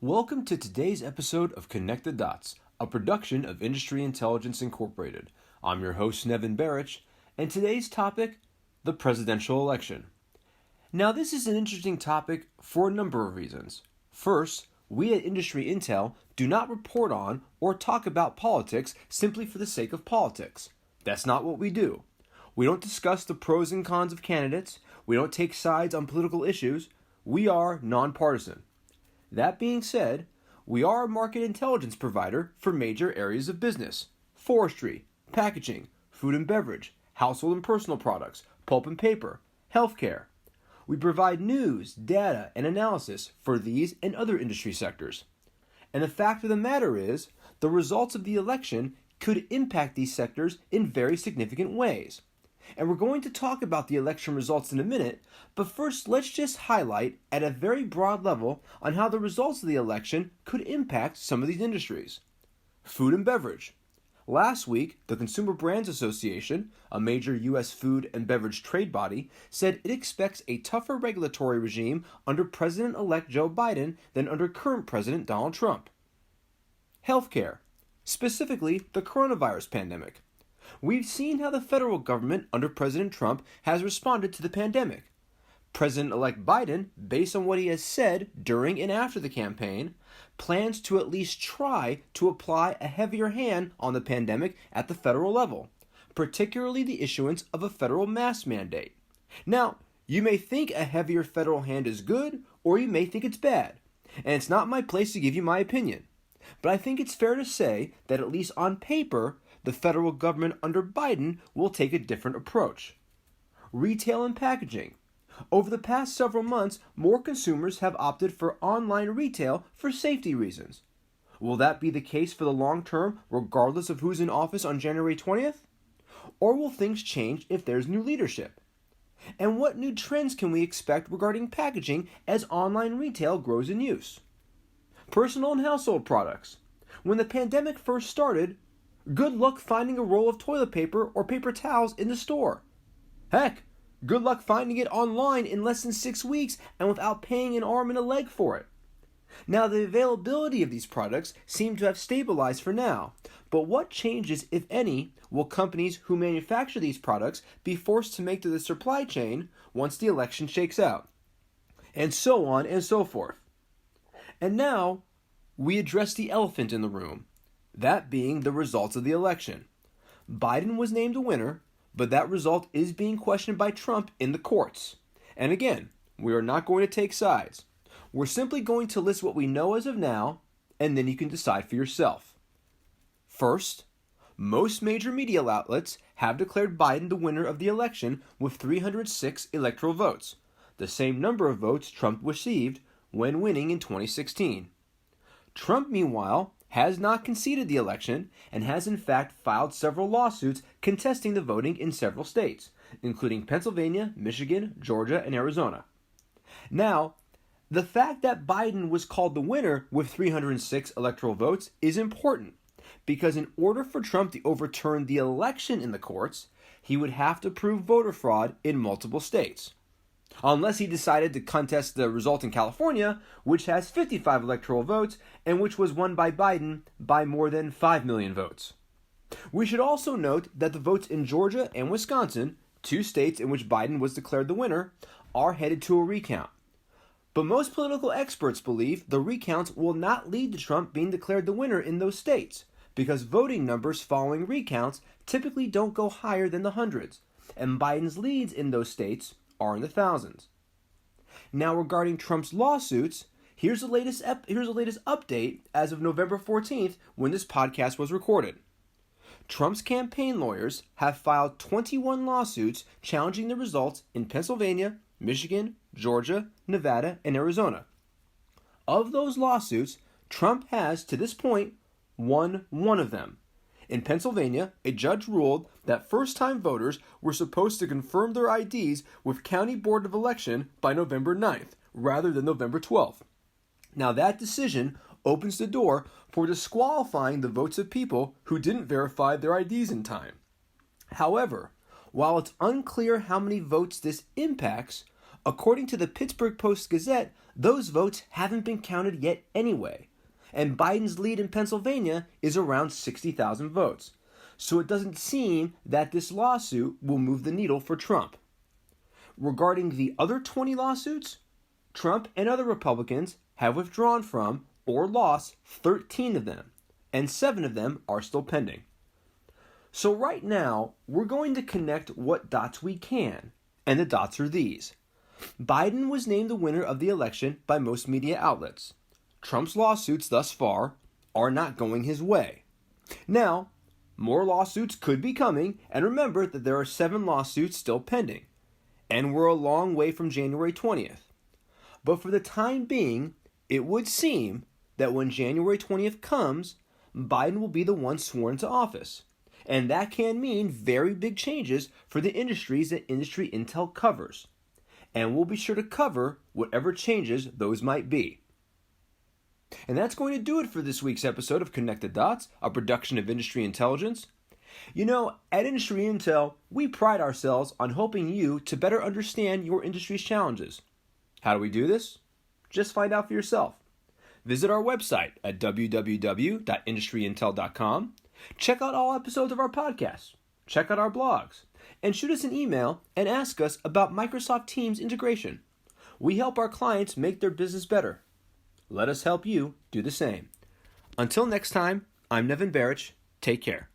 Welcome to today's episode of Connect the Dots, a production of Industry Intelligence Incorporated. I'm your host, Nevin Barich, and today's topic, the presidential election. Now, this is an interesting topic for a number of reasons. First, we at Industry Intel do not report on or talk about politics simply for the sake of politics. That's not what we do. We don't discuss the pros and cons of candidates. We don't take sides on political issues. We are nonpartisan. That being said, we are a market intelligence provider for major areas of business: forestry, packaging, food and beverage, household and personal products, pulp and paper, healthcare. We provide news, data, and analysis for these and other industry sectors. And the fact of the matter is, the results of the election could impact these sectors in very significant ways. And we're going to talk about the election results in a minute, but first let's just highlight at a very broad level on how the results of the election could impact some of these industries. Food and beverage. Last week, the Consumer Brands Association, a major U.S. food and beverage trade body, said it expects a tougher regulatory regime under President-elect Joe Biden than under current President Donald Trump. Healthcare, specifically the coronavirus pandemic. We've seen how the federal government under President Trump has responded to the pandemic. President-elect Biden, based on what he has said during and after the campaign, plans to at least try to apply a heavier hand on the pandemic at the federal level, particularly the issuance of a federal mask mandate. Now, you may think a heavier federal hand is good, or you may think it's bad, and it's not my place to give you my opinion. But I think it's fair to say that at least on paper, the federal government under Biden will take a different approach. Retail and packaging. Over the past several months, more consumers have opted for online retail for safety reasons. Will that be the case for the long term, regardless of who's in office on January 20th? Or will things change if there's new leadership? And what new trends can we expect regarding packaging as online retail grows in use? Personal and household products. When the pandemic first started, good luck finding a roll of toilet paper or paper towels in the store. Heck, good luck finding it online in less than 6 weeks and without paying an arm and a leg for it. Now, the availability of these products seem to have stabilized for now, but what changes, if any, will companies who manufacture these products be forced to make to the supply chain once the election shakes out? And so on and so forth. And now, we address the elephant in the room, that being the results of the election. Biden was named a winner, but that result is being questioned by Trump in the courts. And again, we are not going to take sides. We're simply going to list what we know as of now, and then you can decide for yourself. First, most major media outlets have declared Biden the winner of the election with 306 electoral votes, the same number of votes Trump received when winning in 2016. Trump, meanwhile, has not conceded the election and has in fact filed several lawsuits contesting the voting in several states, including Pennsylvania, Michigan, Georgia, and Arizona. Now, the fact that Biden was called the winner with 306 electoral votes is important, because in order for Trump to overturn the election in the courts, he would have to prove voter fraud in multiple states. Unless he decided to contest the result in California, which has 55 electoral votes and which was won by Biden by more than 5 million votes. We should also note that the votes in Georgia and Wisconsin, 2 states in which Biden was declared the winner, are headed to a recount. But most political experts believe the recounts will not lead to Trump being declared the winner in those states, because voting numbers following recounts typically don't go higher than the hundreds, and Biden's leads in those states are in the thousands. Now, regarding Trump's lawsuits, here's the latest update as of November 14th when this podcast was recorded. Trump's campaign lawyers have filed 21 lawsuits challenging the results in Pennsylvania, Michigan, Georgia, Nevada, and Arizona. Of those lawsuits, Trump has, to this point, won one of them. In Pennsylvania, a judge ruled that first-time voters were supposed to confirm their IDs with County Board of Election by November 9th, rather than November 12th. Now, that decision opens the door for disqualifying the votes of people who didn't verify their IDs in time. However, while it's unclear how many votes this impacts, According to the Pittsburgh Post-Gazette, those votes haven't been counted yet anyway, and Biden's lead in Pennsylvania is around 60,000 votes. So it doesn't seem that this lawsuit will move the needle for Trump. Regarding the other 20 lawsuits, Trump and other Republicans have withdrawn from or lost 13 of them, and 7 of them are still pending. So right now, we're going to connect what dots we can, and the dots are these. Biden was named the winner of the election by most media outlets. Trump's lawsuits thus far are not going his way. Now, more lawsuits could be coming, and remember that there are 7 lawsuits still pending, and we're a long way from January 20th. But for the time being, it would seem that when January 20th comes, Biden will be the one sworn to office. And that can mean very big changes for the industries that Industry Intel covers. And we'll be sure to cover whatever changes those might be. And that's going to do it for this week's episode of Connect the Dots, a production of Industry Intelligence. You know, at Industry Intel, we pride ourselves on helping you to better understand your industry's challenges. How do we do this? Just find out for yourself. Visit our website at www.industryintel.com. Check out all episodes of our podcast. Check out our blogs. And shoot us an email and ask us about Microsoft Teams integration. We help our clients make their business better. Let us help you do the same. Until next time, I'm Nevin Barich. Take care.